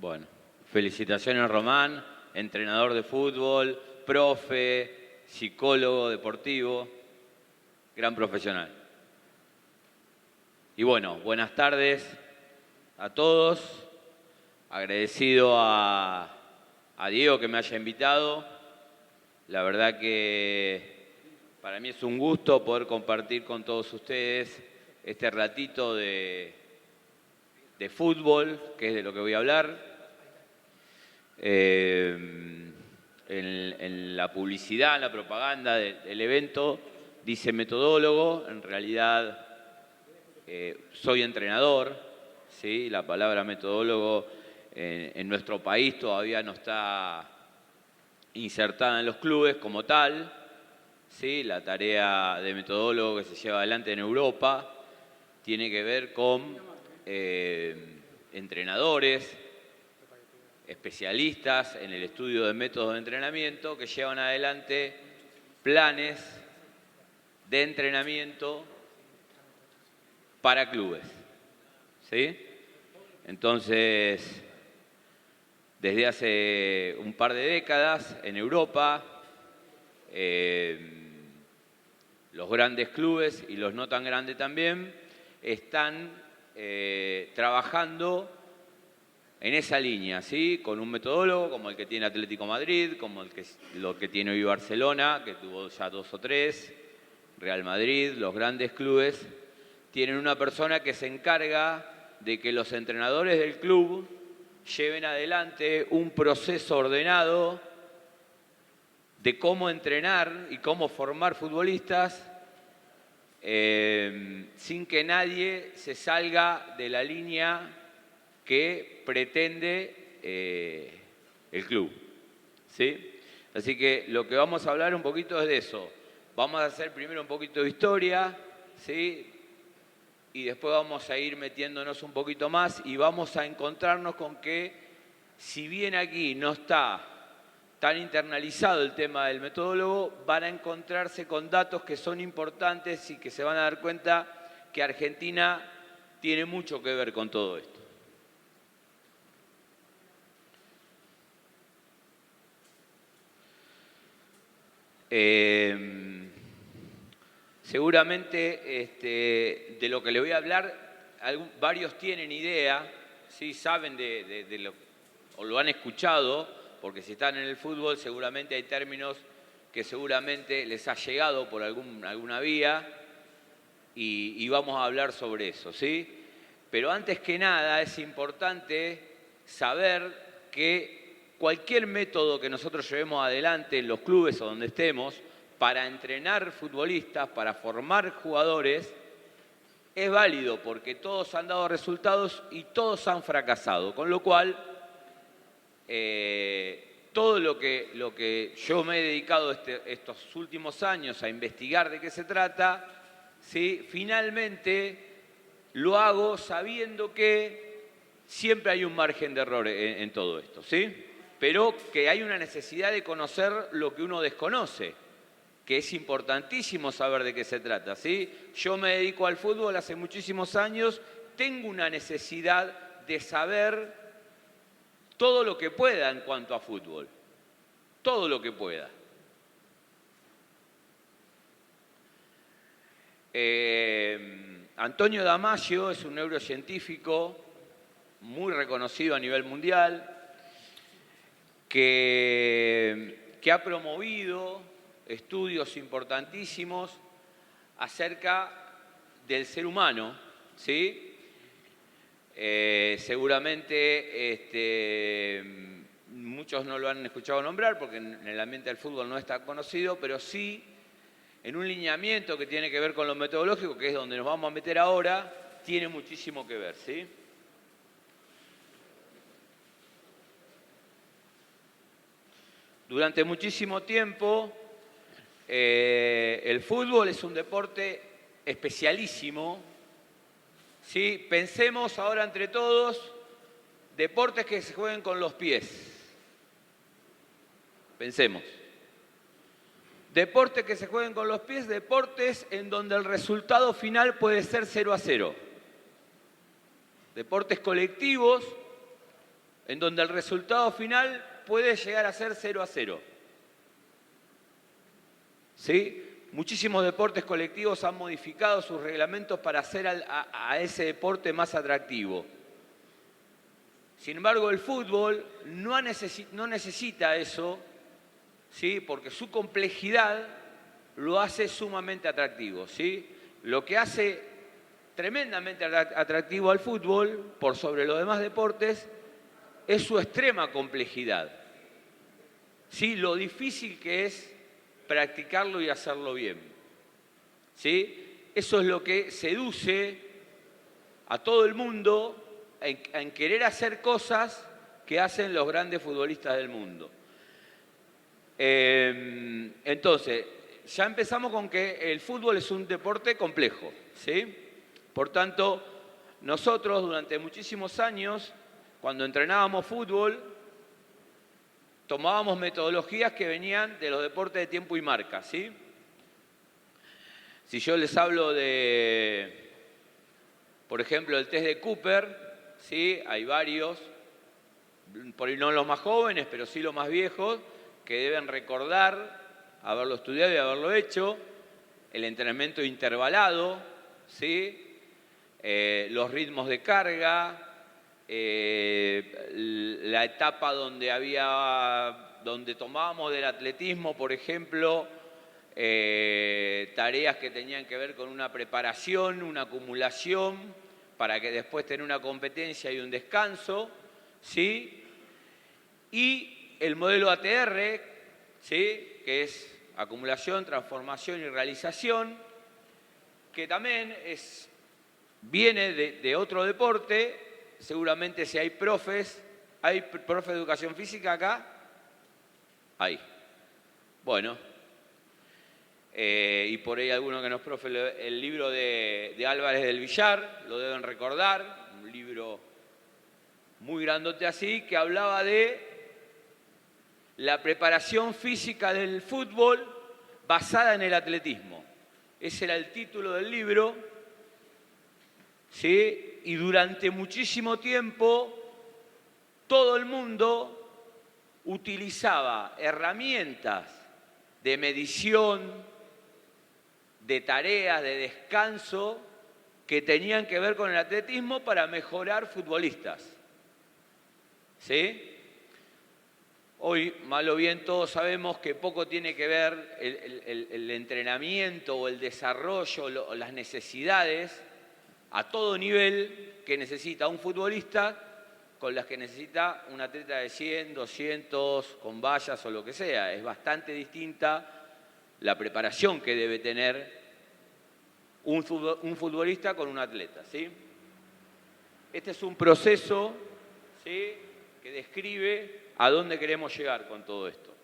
Bueno, felicitaciones Román, entrenador de fútbol, profe, psicólogo deportivo, gran profesional. Y bueno, buenas tardes a todos. Agradecido a Diego que me haya invitado. La verdad que para mí es un gusto poder compartir con todos ustedes este ratito de fútbol, que es de lo que voy a hablar. En la publicidad, en la propaganda del evento, dice metodólogo. En realidad soy entrenador, ¿sí? La palabra metodólogo en nuestro país todavía no está insertada en los clubes como tal, ¿sí? La tarea de metodólogo que se lleva adelante en Europa tiene que ver con entrenadores, especialistas en el estudio de métodos de entrenamiento que llevan adelante planes de entrenamiento para clubes, ¿sí? Entonces, desde hace un par de décadas en Europa, los grandes clubes y los no tan grandes también están trabajando en esa línea, ¿sí? Con un metodólogo como el que tiene Atlético Madrid, como lo que tiene hoy Barcelona, que tuvo ya 2 o 3, Real Madrid, los grandes clubes tienen una persona que se encarga de que los entrenadores del club lleven adelante un proceso ordenado de cómo entrenar y cómo formar futbolistas sin que nadie se salga de la línea que pretende el club, ¿sí? Así que lo que vamos a hablar un poquito es de eso. Vamos a hacer primero un poquito de historia, ¿sí? Y después vamos a ir metiéndonos un poquito más y vamos a encontrarnos con que, si bien aquí no está tan internalizado el tema del metodólogo, van a encontrarse con datos que son importantes y que se van a dar cuenta que Argentina tiene mucho que ver con todo esto. Seguramente de lo que le voy a hablar, varios tienen idea, ¿sí? Saben o lo han escuchado, porque si están en el fútbol seguramente hay términos que seguramente les ha llegado por alguna vía y vamos a hablar sobre eso, ¿sí? Pero antes que nada es importante saber que cualquier método que nosotros llevemos adelante en los clubes o donde estemos para entrenar futbolistas, para formar jugadores, es válido porque todos han dado resultados y todos han fracasado. Con lo cual, todo lo que yo me he dedicado estos últimos años a investigar de qué se trata, ¿sí? Finalmente lo hago sabiendo que siempre hay un margen de error en todo esto, ¿sí? Pero que hay una necesidad de conocer lo que uno desconoce, que es importantísimo saber de qué se trata, ¿sí? Yo me dedico al fútbol hace muchísimos años, tengo una necesidad de saber todo lo que pueda en cuanto a fútbol, todo lo que pueda. Antonio Damasio es un neurocientífico muy reconocido a nivel mundial, que ha promovido estudios importantísimos acerca del ser humano, ¿sí? Seguramente muchos no lo han escuchado nombrar porque en el ambiente del fútbol no está conocido, pero sí en un lineamiento que tiene que ver con lo metodológico, que es donde nos vamos a meter ahora, tiene muchísimo que ver, ¿sí? Durante muchísimo tiempo, el fútbol es un deporte especialísimo, ¿sí? Pensemos ahora entre todos, deportes que se jueguen con los pies. Pensemos. Deportes que se jueguen con los pies, deportes en donde el resultado final puede ser 0-0. Deportes colectivos, en donde el resultado final puede llegar a ser 0-0. ¿Sí? Muchísimos deportes colectivos han modificado sus reglamentos para hacer a ese deporte más atractivo. Sin embargo, el fútbol no necesita eso, ¿sí? Porque su complejidad lo hace sumamente atractivo, ¿sí? Lo que hace tremendamente atractivo al fútbol, por sobre los demás deportes, es su extrema complejidad. ¿Sí? Lo difícil que es practicarlo y hacerlo bien. ¿Sí? Eso es lo que seduce a todo el mundo en querer hacer cosas que hacen los grandes futbolistas del mundo. Entonces, ya empezamos con que el fútbol es un deporte complejo, ¿sí? Por tanto, nosotros durante muchísimos años, cuando entrenábamos fútbol, tomábamos metodologías que venían de los deportes de tiempo y marca, ¿sí? Si yo les hablo de, por ejemplo, el test de Cooper, ¿sí? Hay varios, por ahí no los más jóvenes, pero sí los más viejos, que deben recordar haberlo estudiado y haberlo hecho, el entrenamiento intervalado, ¿sí? Los ritmos de carga, la etapa donde tomábamos del atletismo, por ejemplo, tareas que tenían que ver con una preparación, una acumulación, para que después tener una competencia y un descanso, ¿sí? Y el modelo ATR, ¿sí? Que es acumulación, transformación y realización, que también viene de otro deporte. Seguramente si hay profes de educación física acá, hay. Bueno, y por ahí alguno que no es profe, el libro de Álvarez del Villar, lo deben recordar, un libro muy grandote así, que hablaba de la preparación física del fútbol basada en el atletismo. Ese era el título del libro, ¿sí? Y durante muchísimo tiempo todo el mundo utilizaba herramientas de medición, de tareas, de descanso, que tenían que ver con el atletismo para mejorar futbolistas. ¿Sí? Hoy, mal o bien, todos sabemos que poco tiene que ver el entrenamiento o el desarrollo o las necesidades a todo nivel que necesita un futbolista con las que necesita un atleta de 100, 200, con vallas o lo que sea. Es bastante distinta la preparación que debe tener un futbolista con un atleta, ¿sí? Este es un proceso, ¿sí?, que describe a dónde queremos llegar con todo esto.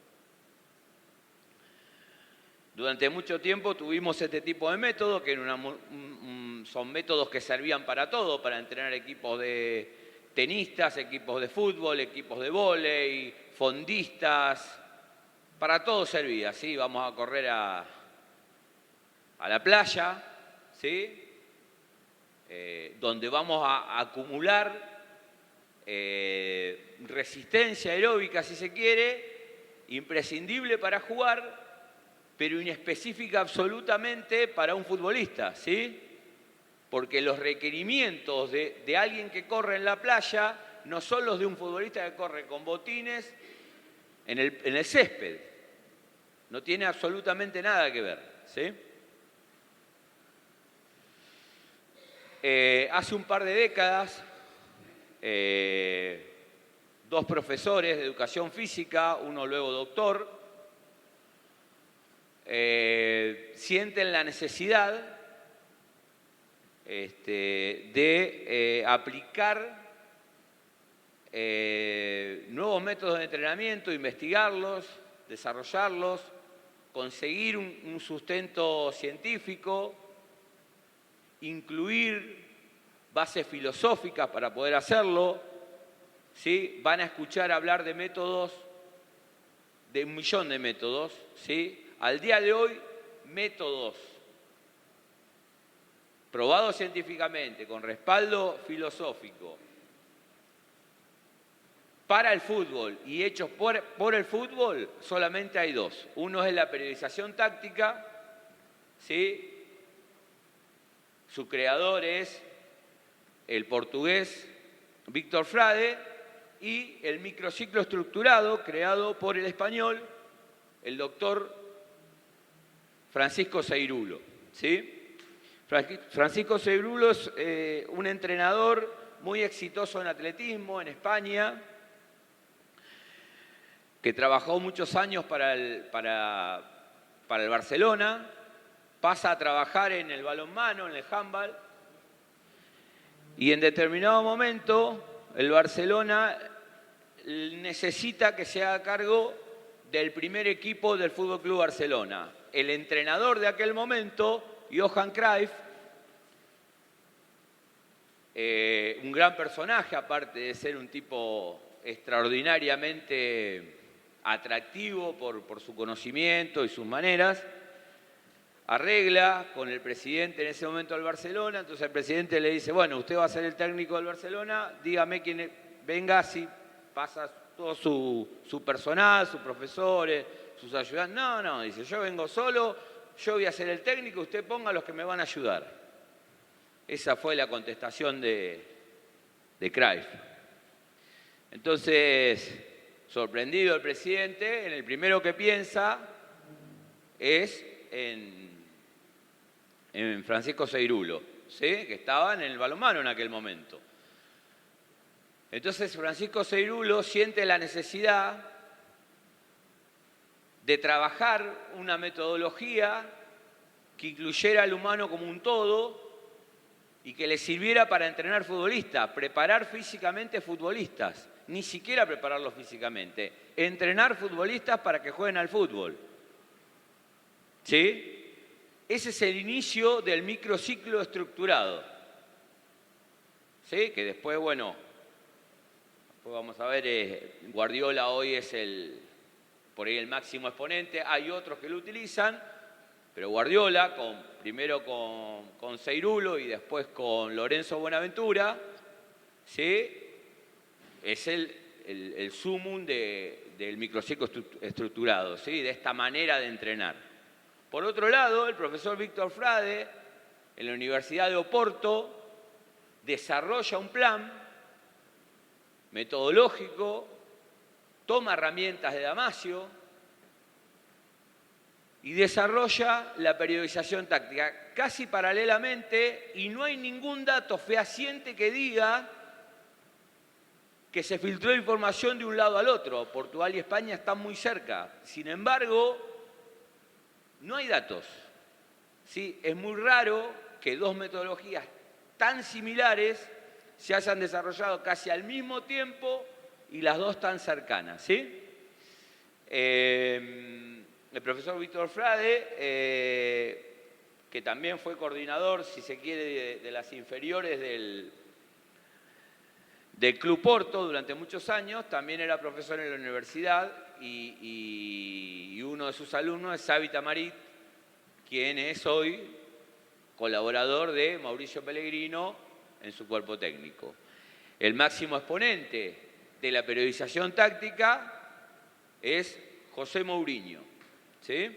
Durante mucho tiempo tuvimos este tipo de métodos, que son métodos que servían para todo, para entrenar equipos de tenistas, equipos de fútbol, equipos de vóley, fondistas, para todo servía, ¿sí? Vamos a correr a la playa, ¿sí? Donde vamos a acumular resistencia aeróbica, si se quiere, imprescindible para jugar, pero inespecífica absolutamente para un futbolista, ¿sí? Porque los requerimientos de alguien que corre en la playa no son los de un futbolista que corre con botines en el césped. No tiene absolutamente nada que ver, ¿sí? Hace un par de décadas, dos profesores de educación física, uno luego doctor, sienten la necesidad de aplicar nuevos métodos de entrenamiento, investigarlos, desarrollarlos, conseguir un sustento científico, incluir bases filosóficas para poder hacerlo, ¿sí? Van a escuchar hablar de métodos, de un millón de métodos, ¿sí? Al día de hoy, métodos probados científicamente, con respaldo filosófico, para el fútbol y hechos por el fútbol, solamente hay dos. Uno es la periodización táctica, ¿sí? Su creador es el portugués Víctor Frade, y el microciclo estructurado, creado por el español, el doctor Francisco Seirulo, ¿sí? Francisco Seirulo es un entrenador muy exitoso en atletismo en España, que trabajó muchos años para el Barcelona, pasa a trabajar en el balonmano, en el handball, y en determinado momento el Barcelona necesita que se haga cargo del primer equipo del Fútbol Club Barcelona. El entrenador de aquel momento, Johan Cruyff, un gran personaje, aparte de ser un tipo extraordinariamente atractivo por su conocimiento y sus maneras, arregla con el presidente en ese momento del Barcelona. Entonces el presidente le dice, bueno, usted va a ser el técnico del Barcelona, dígame quién venga, si pasa todo su personal, sus profesores, sus ayudantes. No, dice, yo vengo solo, yo voy a ser el técnico, usted ponga a los que me van a ayudar. Esa fue la contestación de Cruyff. Entonces, sorprendido el presidente, en el primero que piensa es en Francisco Seirulo, ¿sí? Que estaba en el balonmano en aquel momento. Entonces Francisco Seirulo siente la necesidad de trabajar una metodología que incluyera al humano como un todo y que le sirviera para entrenar futbolistas, preparar físicamente futbolistas, ni siquiera prepararlos físicamente, entrenar futbolistas para que jueguen al fútbol. ¿Sí? Ese es el inicio del microciclo estructurado. ¿Sí? Que después, bueno, después vamos a ver, Guardiola hoy es por ahí el máximo exponente, hay otros que lo utilizan, pero Guardiola, primero con Seirulo y después con Lorenzo Buenaventura, ¿sí? Es el sumum del microciclo estructurado, ¿sí? De esta manera de entrenar. Por otro lado, el profesor Víctor Frade, en la Universidad de Oporto, desarrolla un plan metodológico, toma herramientas de Damasio y desarrolla la periodización táctica casi paralelamente, y no hay ningún dato fehaciente que diga que se filtró información de un lado al otro. Portugal y España están muy cerca. Sin embargo, no hay datos. ¿Sí? Es muy raro que dos metodologías tan similares se hayan desarrollado casi al mismo tiempo y las dos tan cercanas. ¿Sí? El profesor Víctor Frade, que también fue coordinador, si se quiere, de las inferiores del Club Porto durante muchos años, también era profesor en la universidad, y uno de sus alumnos es Xavi Tamarit, quien es hoy colaborador de Mauricio Pellegrino en su cuerpo técnico. El máximo exponente de la periodización táctica es José Mourinho, ¿sí?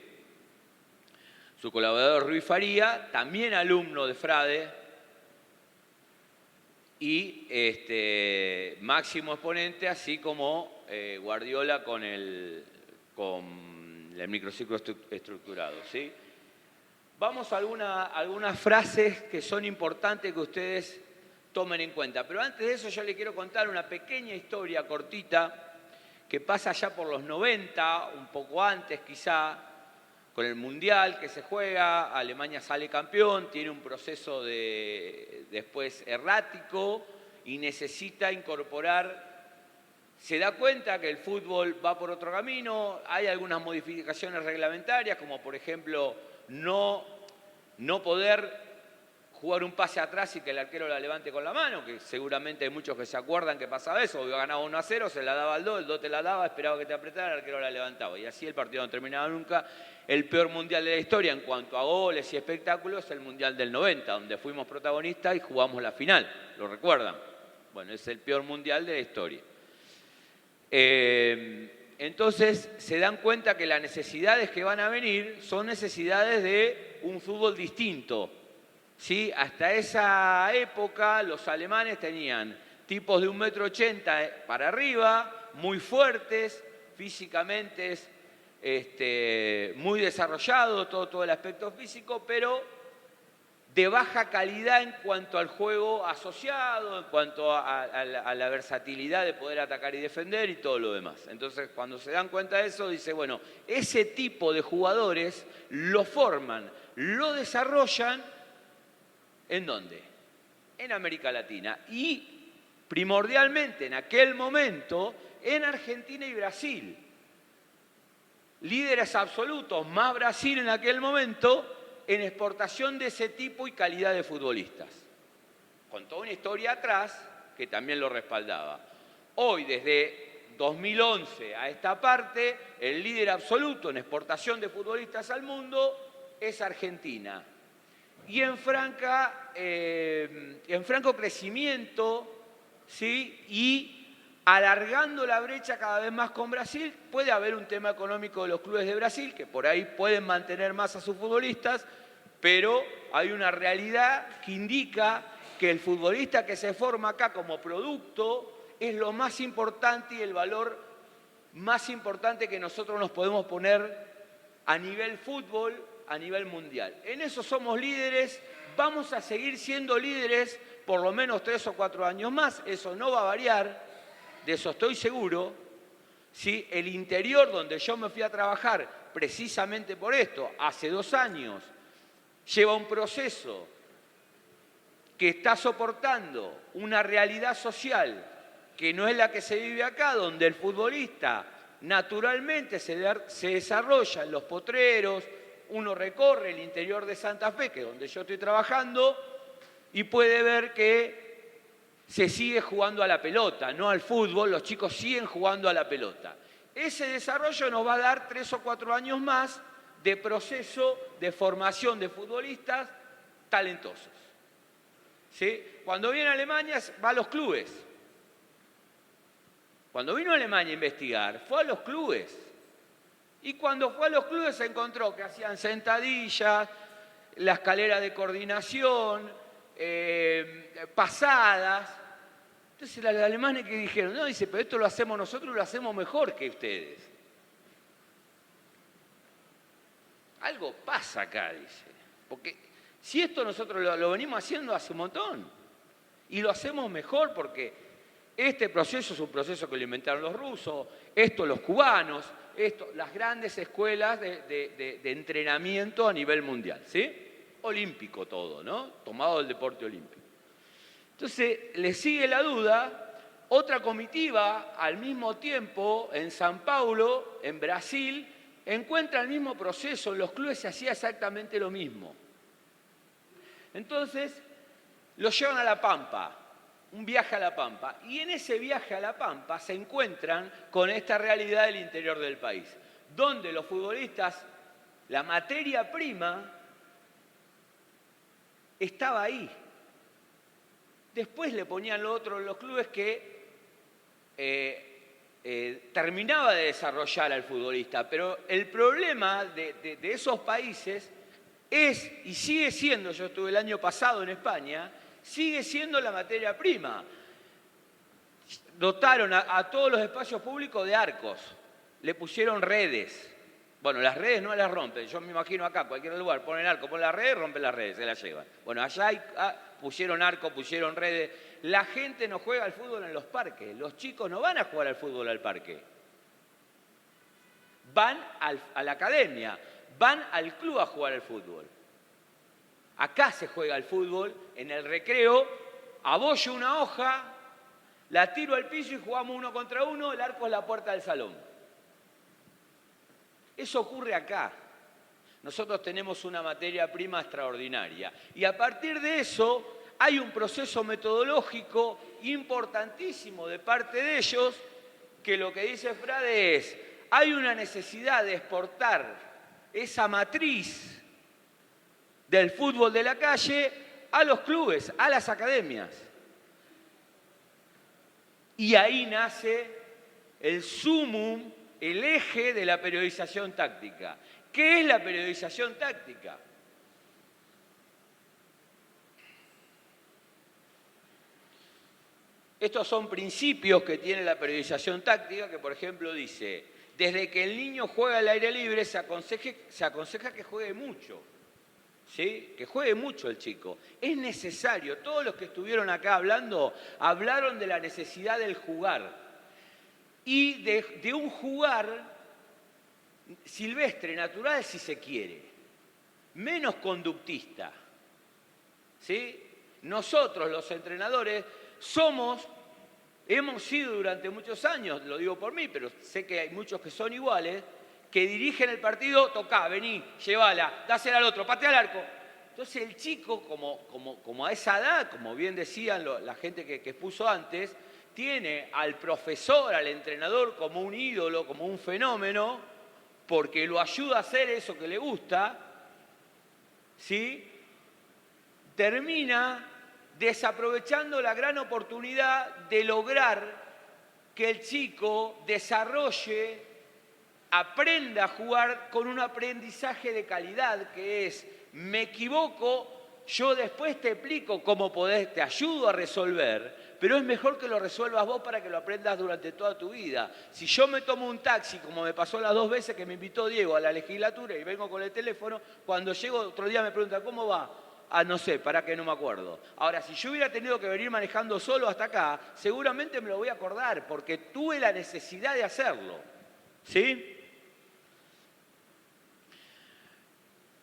Su colaborador Rui Faría, también alumno de Frade, y máximo exponente, así como Guardiola con el microciclo estructurado, ¿sí? Vamos a algunas frases que son importantes que ustedes tomen en cuenta. Pero antes de eso yo les quiero contar una pequeña historia cortita que pasa ya por los 90, un poco antes quizá, con el Mundial que se juega. Alemania sale campeón, tiene un proceso después errático y necesita incorporar, se da cuenta que el fútbol va por otro camino, hay algunas modificaciones reglamentarias, como por ejemplo no poder jugar un pase atrás y que el arquero la levante con la mano, que seguramente hay muchos que se acuerdan que pasaba eso, ganaba 1-0, se la daba al 2, el 2 te la daba, esperaba que te apretara, el arquero la levantaba, y así el partido no terminaba nunca. El peor mundial de la historia en cuanto a goles y espectáculos es el Mundial del 90, donde fuimos protagonistas y jugamos la final, ¿lo recuerdan? Bueno, es el peor mundial de la historia. Entonces se dan cuenta que las necesidades que van a venir son necesidades de un fútbol distinto. ¿Sí? Hasta esa época los alemanes tenían tipos de 1,80 m para arriba, muy fuertes, físicamente muy desarrollados, todo el aspecto físico, pero de baja calidad en cuanto al juego asociado, en cuanto a la versatilidad de poder atacar y defender y todo lo demás. Entonces, cuando se dan cuenta de eso, dice, bueno, ese tipo de jugadores lo forman, lo desarrollan, ¿en dónde? En América Latina. Y primordialmente en aquel momento en Argentina y Brasil. Líderes absolutos, más Brasil en aquel momento, en exportación de ese tipo y calidad de futbolistas. Con toda una historia atrás que también lo respaldaba. Hoy, desde 2011 a esta parte, el líder absoluto en exportación de futbolistas al mundo es Argentina. Y en franco crecimiento, ¿sí? Y alargando la brecha cada vez más con Brasil, puede haber un tema económico de los clubes de Brasil, que por ahí pueden mantener más a sus futbolistas, pero hay una realidad que indica que el futbolista que se forma acá como producto es lo más importante y el valor más importante que nosotros nos podemos poner a nivel fútbol, a nivel mundial. En eso somos líderes, vamos a seguir siendo líderes por lo menos 3 o 4 años más, eso no va a variar, de eso estoy seguro. ¿Sí? El interior donde yo me fui a trabajar precisamente por esto, hace 2 años, lleva un proceso que está soportando una realidad social que no es la que se vive acá, donde el futbolista naturalmente se desarrolla en los potreros, uno recorre el interior de Santa Fe, que es donde yo estoy trabajando, y puede ver que se sigue jugando a la pelota, no al fútbol, los chicos siguen jugando a la pelota. Ese desarrollo nos va a dar 3 o 4 años más de proceso de formación de futbolistas talentosos. ¿Sí? Cuando viene a Alemania va a los clubes. Cuando vino a Alemania a investigar, fue a los clubes. Y cuando fue a los clubes se encontró que hacían sentadillas, la escalera de coordinación, pasadas. Entonces los alemanes que dijeron, no, dice, pero esto lo hacemos nosotros y lo hacemos mejor que ustedes. Algo pasa acá, dice. Porque si esto nosotros lo venimos haciendo hace un montón y lo hacemos mejor porque este proceso es un proceso que lo inventaron los rusos, esto los cubanos, esto, las grandes escuelas de entrenamiento a nivel mundial, ¿sí? Olímpico todo, ¿no? Tomado del deporte olímpico. Entonces, le sigue la duda, otra comitiva al mismo tiempo en San Paulo, en Brasil, encuentra el mismo proceso, en los clubes se hacía exactamente lo mismo. Entonces, los llevan a La Pampa, un viaje a La Pampa, y en ese viaje a La Pampa se encuentran con esta realidad del interior del país, donde los futbolistas, la materia prima, estaba ahí. Después le ponían lo otro en los clubes que terminaba de desarrollar al futbolista. Pero el problema de esos países es, y sigue siendo, yo estuve el año pasado en España, sigue siendo la materia prima. Dotaron a todos los espacios públicos de arcos, le pusieron redes. Bueno, las redes no las rompen. Yo me imagino acá, cualquier lugar, ponen arco, ponen las redes, rompen las redes, se las llevan. Bueno, allá pusieron arco, pusieron redes. La gente no juega al fútbol en los parques. Los chicos no van a jugar al fútbol al parque. Van a la academia, van al club a jugar al fútbol. Acá se juega al fútbol, en el recreo, abollo una hoja, la tiro al piso y jugamos 1 contra 1, el arco es la puerta del salón. Eso ocurre acá. Nosotros tenemos una materia prima extraordinaria. Y a partir de eso hay un proceso metodológico importantísimo de parte de ellos que lo que dice Frade es, hay una necesidad de exportar esa matriz del fútbol de la calle a los clubes, a las academias. Y ahí nace el sumum, el eje de la periodización táctica. ¿Qué es la periodización táctica? Estos son principios que tiene la periodización táctica, que por ejemplo dice, desde que el niño juega al aire libre se aconseja que juegue mucho, ¿sí? Que juegue mucho el chico. Es necesario, todos los que estuvieron acá hablando, hablaron de la necesidad del jugar y de un jugar silvestre, natural si se quiere, menos conductista, ¿sí? Nosotros los entrenadores hemos sido durante muchos años, lo digo por mí, pero sé que hay muchos que son iguales, que dirigen el partido, tocá, vení, llévala, dásela al otro, patea al arco. Entonces el chico, como a esa edad, como bien decían la gente que expuso antes, tiene al profesor, al entrenador como un ídolo, como un fenómeno, porque lo ayuda a hacer eso que le gusta, ¿sí? Termina desaprovechando la gran oportunidad de lograr que el chico desarrolle, aprenda a jugar con un aprendizaje de calidad, que es, me equivoco, yo después te explico cómo podés, te ayudo a resolver, pero es mejor que lo resuelvas vos para que lo aprendas durante toda tu vida. Si yo me tomo un taxi, como me pasó las 2 veces que me invitó Diego a la legislatura y vengo con el teléfono, cuando llego otro día me pregunta, ¿cómo va? Ah, no sé, para que no me acuerdo. Ahora, si yo hubiera tenido que venir manejando solo hasta acá, seguramente me lo voy a acordar, porque tuve la necesidad de hacerlo. ¿Sí?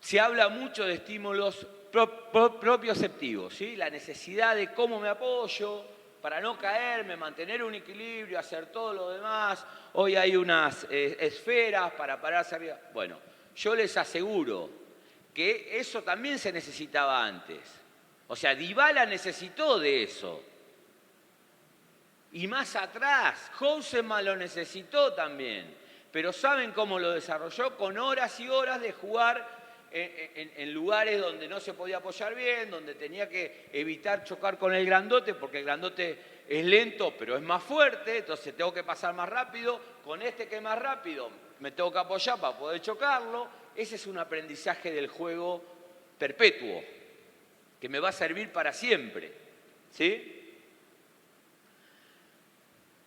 Se habla mucho de estímulos propioceptivos, ¿sí? La necesidad de cómo me apoyo para no caerme, mantener un equilibrio, hacer todo lo demás. Hoy hay unas esferas para pararse arriba. Bueno, yo les aseguro que eso también se necesitaba antes. O sea, Dybala necesitó de eso. Y más atrás, Houseman lo necesitó también. Pero ¿saben cómo lo desarrolló? Con horas y horas de jugar en lugares donde no se podía apoyar bien, donde tenía que evitar chocar con el grandote, porque el grandote es lento, pero es más fuerte, entonces tengo que pasar más rápido. Con este que es más rápido, me tengo que apoyar para poder chocarlo. Ese es un aprendizaje del juego perpetuo, que me va a servir para siempre, ¿sí?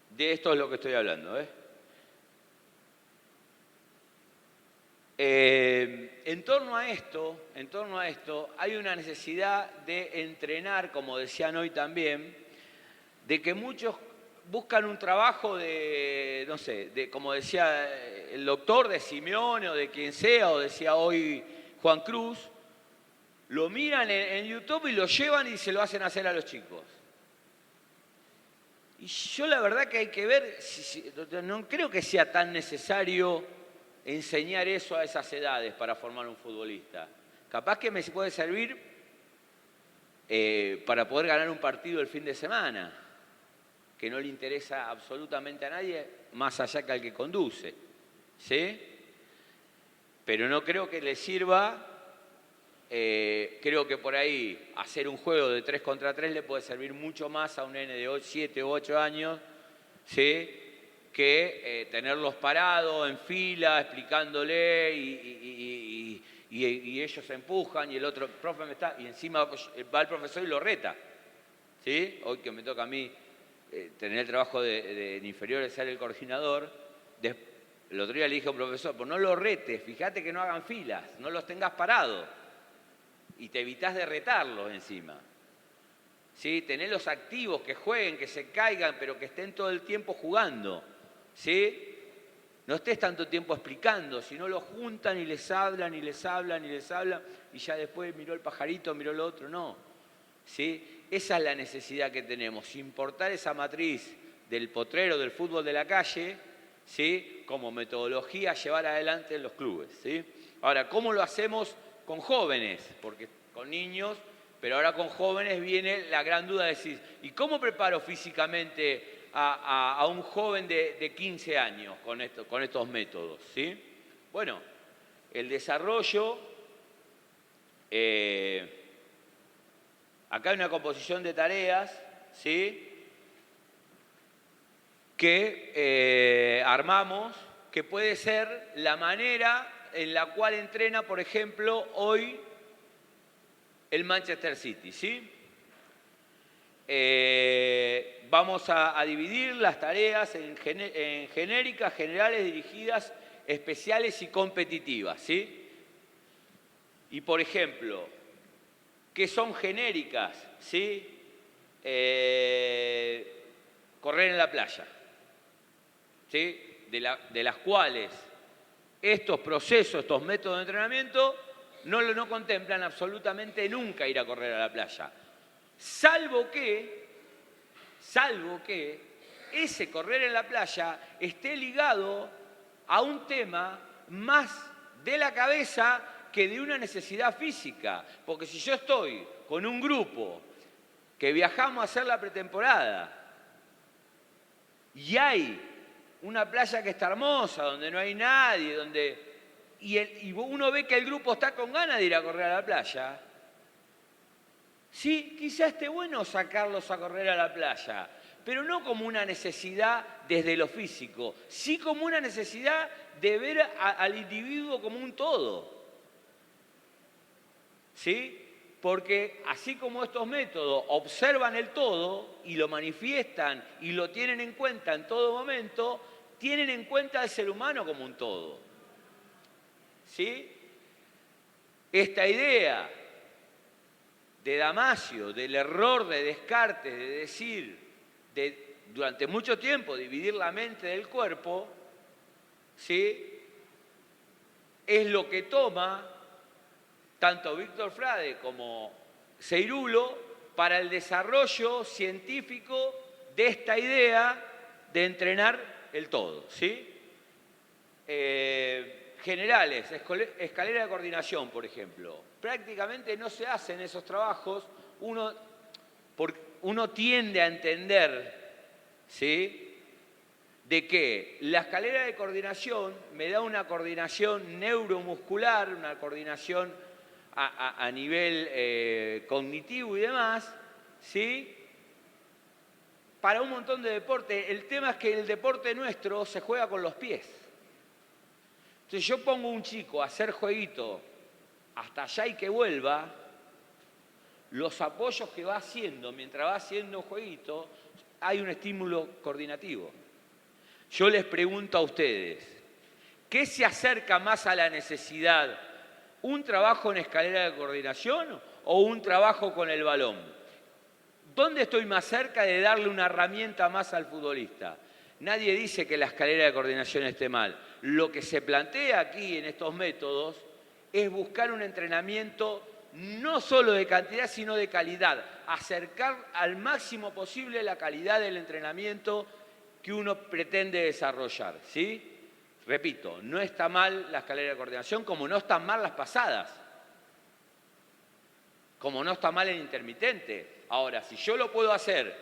De esto es lo que estoy hablando, ¿eh? En torno a esto, hay una necesidad de entrenar, como decían hoy también, de que muchos buscan un trabajo de, no sé, como decía el doctor, de Simeone o de quien sea, o decía hoy Juan Cruz, lo miran en YouTube y lo llevan y se lo hacen hacer a los chicos. Y yo la verdad que hay que ver, no creo que sea tan necesario enseñar eso a esas edades para formar un futbolista. Capaz que me puede servir para poder ganar un partido el fin de semana, que no le interesa absolutamente a nadie, más allá que al que conduce, ¿sí? Pero no creo que le sirva, creo que por ahí hacer un juego de 3 contra 3 le puede servir mucho más a un nene de 7 u 8 años, ¿sí? Que tenerlos parados en fila, explicándole y ellos se empujan y el otro profe y encima va el profesor y lo reta, ¿sí? Hoy que me toca a mí tener el trabajo de inferiores, ser el coordinador, el otro día le dije a un profesor, pues no lo retes, fíjate que no hagan filas, no los tengas parados y te evitás de retarlos encima. ¿Sí? Tenerlos activos, que jueguen, que se caigan, pero que estén todo el tiempo jugando. ¿Sí? No estés tanto tiempo explicando, sino los juntan y les hablan, y les hablan, y les hablan, y ya después miró el pajarito, miró lo otro, no. ¿Sí? Esa es la necesidad que tenemos, importar esa matriz del potrero, del fútbol de la calle, ¿sí? Como metodología a llevar adelante en los clubes. ¿Sí? Ahora, ¿cómo lo hacemos con jóvenes? Porque con niños, pero ahora con jóvenes viene la gran duda de decir, ¿y cómo preparo físicamente a un joven de 15 años con estos métodos? ¿Sí? Bueno, el desarrollo, acá hay una composición de tareas, ¿sí? que armamos, que puede ser la manera en la cual entrena, por ejemplo, hoy el Manchester City, ¿sí? Vamos a dividir las tareas en genéricas, generales, dirigidas, especiales y competitivas, ¿sí? Y, por ejemplo, ¿qué son genéricas? ¿Sí? Correr en la playa, ¿sí? De las cuales estos procesos, estos métodos de entrenamiento no contemplan absolutamente nunca ir a correr a la playa, salvo que ese correr en la playa esté ligado a un tema más de la cabeza que de una necesidad física. Porque si yo estoy con un grupo que viajamos a hacer la pretemporada y hay una playa que está hermosa, donde no hay nadie, y uno ve que el grupo está con ganas de ir a correr a la playa, sí, quizás esté bueno sacarlos a correr a la playa, pero no como una necesidad desde lo físico, sí como una necesidad de ver al individuo como un todo. ¿Sí? Porque así como estos métodos observan el todo y lo manifiestan y lo tienen en cuenta en todo momento, tienen en cuenta al ser humano como un todo. ¿Sí? Esta idea de Damasio, del error de Descartes, de decir, durante mucho tiempo dividir la mente del cuerpo, ¿sí? Es lo que toma tanto Víctor Frade como Seirulo para el desarrollo científico de esta idea de entrenar el todo, ¿sí? Generales, escalera de coordinación, por ejemplo. Prácticamente no se hacen esos trabajos, uno tiende a entender, ¿sí?, de que la escalera de coordinación me da una coordinación neuromuscular, una coordinación a nivel cognitivo y demás, ¿sí?, para un montón de deportes. El tema es que el deporte nuestro se juega con los pies. Entonces yo pongo a un chico a hacer jueguito hasta allá y que vuelva, los apoyos que va haciendo mientras va haciendo jueguito, hay un estímulo coordinativo. Yo les pregunto a ustedes, ¿qué se acerca más a la necesidad? ¿Un trabajo en escalera de coordinación o un trabajo con el balón? ¿Dónde estoy más cerca de darle una herramienta más al futbolista? Nadie dice que la escalera de coordinación esté mal. Lo que se plantea aquí en estos métodos es buscar un entrenamiento no solo de cantidad, sino de calidad. Acercar al máximo posible la calidad del entrenamiento que uno pretende desarrollar, ¿sí? Repito, no está mal la escalera de coordinación, como no están mal las pasadas, como no está mal el intermitente. Ahora, si yo lo puedo hacer,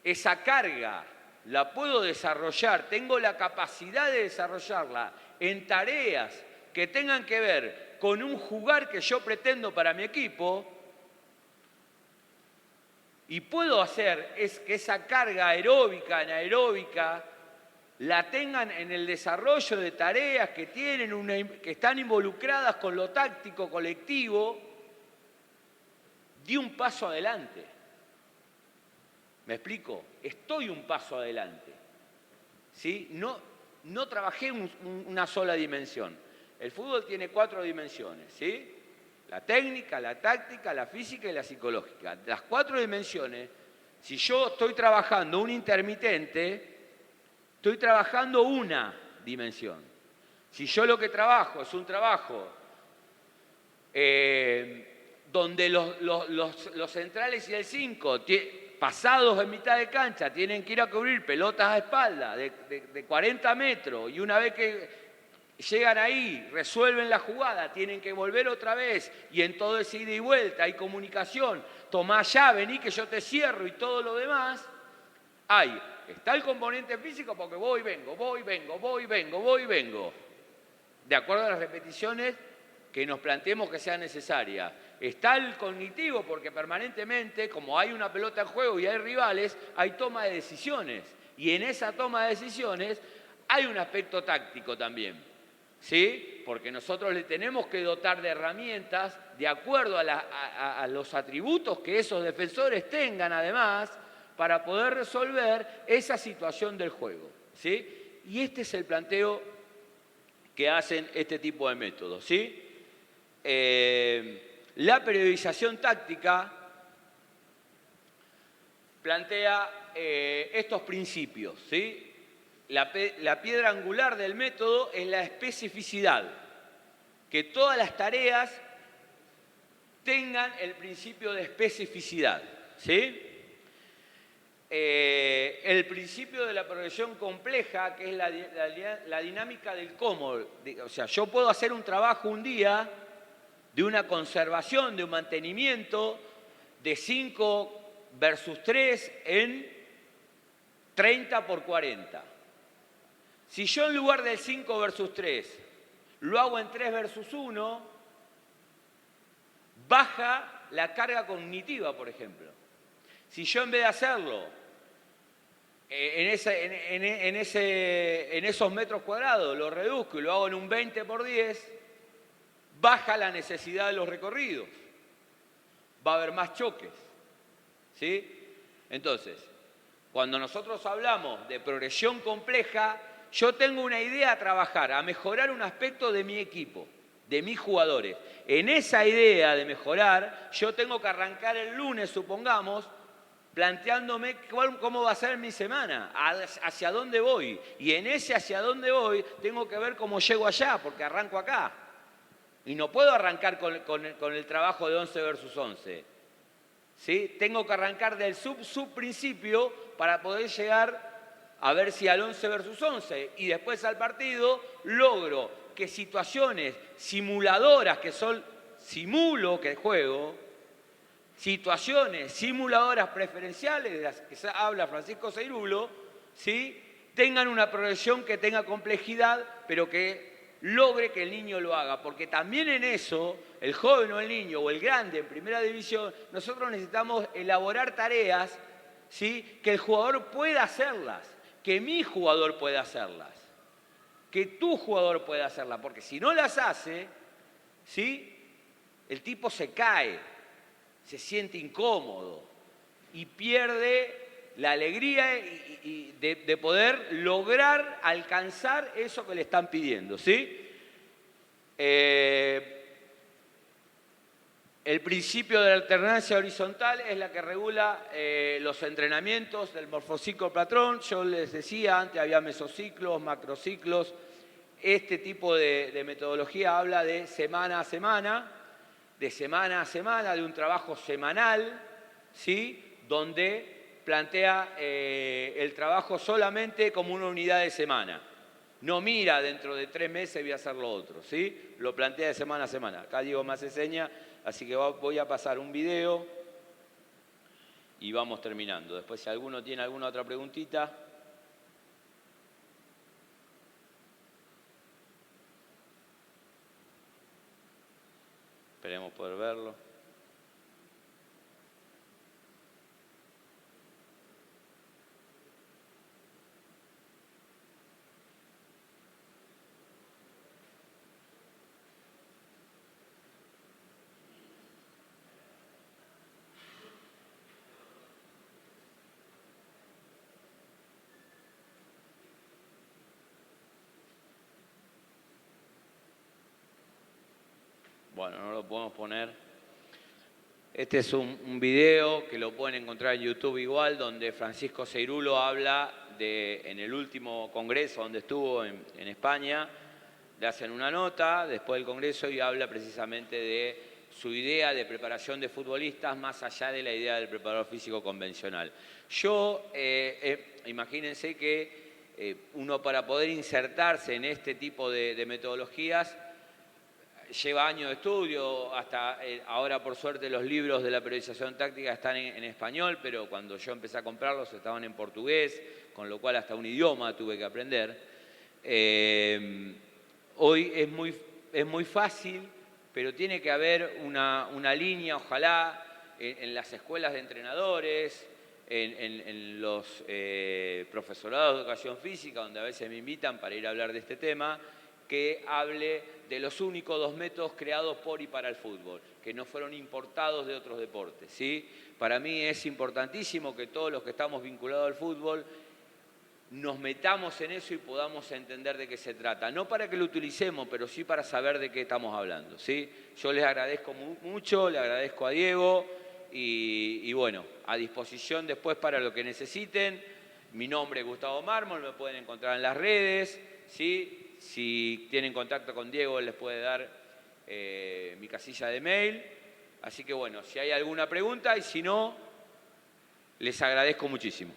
esa carga la puedo desarrollar, tengo la capacidad de desarrollarla en tareas que tengan que ver con un jugar que yo pretendo para mi equipo, y puedo hacer que esa carga aeróbica, anaeróbica, la tengan en el desarrollo de tareas que que están involucradas con lo táctico colectivo, di un paso adelante. ¿Me explico? Estoy un paso adelante. ¿Sí? No trabajé una sola dimensión. El fútbol tiene 4 dimensiones, ¿sí? La técnica, la táctica, la física y la psicológica. De las 4 dimensiones, si yo estoy trabajando un intermitente, estoy trabajando una dimensión. Si yo lo que trabajo es un trabajo donde los centrales y el 5, pasados en mitad de cancha, tienen que ir a cubrir pelotas a espalda de 40 metros, y una vez que llegan ahí, resuelven la jugada, tienen que volver otra vez, y en todo ese ida y vuelta hay comunicación, tomá ya, vení que yo te cierro y todo lo demás, está el componente físico porque voy, vengo, de acuerdo a las repeticiones que nos planteemos que sean necesarias. Está el cognitivo porque permanentemente, como hay una pelota en juego y hay rivales, hay toma de decisiones. Y en esa toma de decisiones hay un aspecto táctico también, ¿sí? Porque nosotros le tenemos que dotar de herramientas de acuerdo a los atributos que esos defensores tengan además para poder resolver esa situación del juego, ¿sí? Y este es el planteo que hacen este tipo de métodos, ¿sí? La periodización táctica plantea estos principios, ¿sí? La piedra angular del método es la especificidad, que todas las tareas tengan el principio de especificidad, ¿sí? El principio de la progresión compleja, que es la dinámica del cómo. O sea, yo puedo hacer un trabajo un día de una conservación, de un mantenimiento de 5 versus 3 en 30 por 40. Si yo en lugar del 5 versus 3 lo hago en 3 versus 1, baja la carga cognitiva, por ejemplo. Si yo en vez de hacerlo en esos metros cuadrados lo reduzco y lo hago en un 20 por 10, baja la necesidad de los recorridos. Va a haber más choques, ¿sí? Entonces, cuando nosotros hablamos de progresión compleja, yo tengo una idea a trabajar, a mejorar un aspecto de mi equipo, de mis jugadores. En esa idea de mejorar, yo tengo que arrancar el lunes, supongamos, planteándome cómo va a ser mi semana, hacia dónde voy. Y en ese hacia dónde voy, tengo que ver cómo llego allá, porque arranco acá. Y no puedo arrancar con el trabajo de 11 versus 11. ¿Sí? Tengo que arrancar del subprincipio para poder llegar a ver si al 11 versus 11. Y después al partido logro que situaciones simuladoras, que son simulo que juego, situaciones simuladoras preferenciales de las que habla Francisco Seirulo, ¿sí? Tengan una progresión que tenga complejidad, pero que logre que el niño lo haga. Porque también en eso, el joven o el niño o el grande en primera división, nosotros necesitamos elaborar tareas, ¿sí? Que el jugador pueda hacerlas, que mi jugador pueda hacerlas, que tu jugador pueda hacerlas. Porque si no las hace, ¿sí? El tipo se cae, se siente incómodo y pierde la alegría de poder lograr alcanzar eso que le están pidiendo, ¿sí? El principio de la alternancia horizontal es la que regula los entrenamientos del morfociclo patrón. Yo les decía antes, había mesociclos, macrociclos. Este tipo de metodología habla de semana a semana, de un trabajo semanal, ¿sí? Donde plantea el trabajo solamente como una unidad de semana. No mira dentro de 3 meses voy a hacer lo otro, ¿sí? Lo plantea de semana a semana. Acá Diego me hace seña, así que voy a pasar un video y vamos terminando. Después si alguno tiene alguna otra preguntita. Esperemos poder verlo. Bueno, no lo podemos poner. Este es un video que lo pueden encontrar en YouTube igual, donde Francisco Seirulo habla en el último congreso donde estuvo en España, le hacen una nota después del congreso y habla precisamente de su idea de preparación de futbolistas más allá de la idea del preparador físico convencional. Imagínense que uno para poder insertarse en este tipo de metodologías lleva años de estudio, hasta ahora por suerte los libros de la periodización táctica están en español, pero cuando yo empecé a comprarlos estaban en portugués, con lo cual hasta un idioma tuve que aprender. Hoy es muy fácil, pero tiene que haber una línea, ojalá, en las escuelas de entrenadores, en los profesorados de educación física, donde a veces me invitan para ir a hablar de este tema, que hable de los únicos 2 métodos creados por y para el fútbol, que no fueron importados de otros deportes, ¿sí? Para mí es importantísimo que todos los que estamos vinculados al fútbol nos metamos en eso y podamos entender de qué se trata. No para que lo utilicemos, pero sí para saber de qué estamos hablando, ¿sí? Yo les agradezco mucho, le agradezco a Diego y bueno, a disposición después para lo que necesiten. Mi nombre es Gustavo Mármol, me pueden encontrar en las redes, ¿sí? Si tienen contacto con Diego, les puede dar mi casilla de mail. Así que bueno, si hay alguna pregunta y si no, les agradezco muchísimo.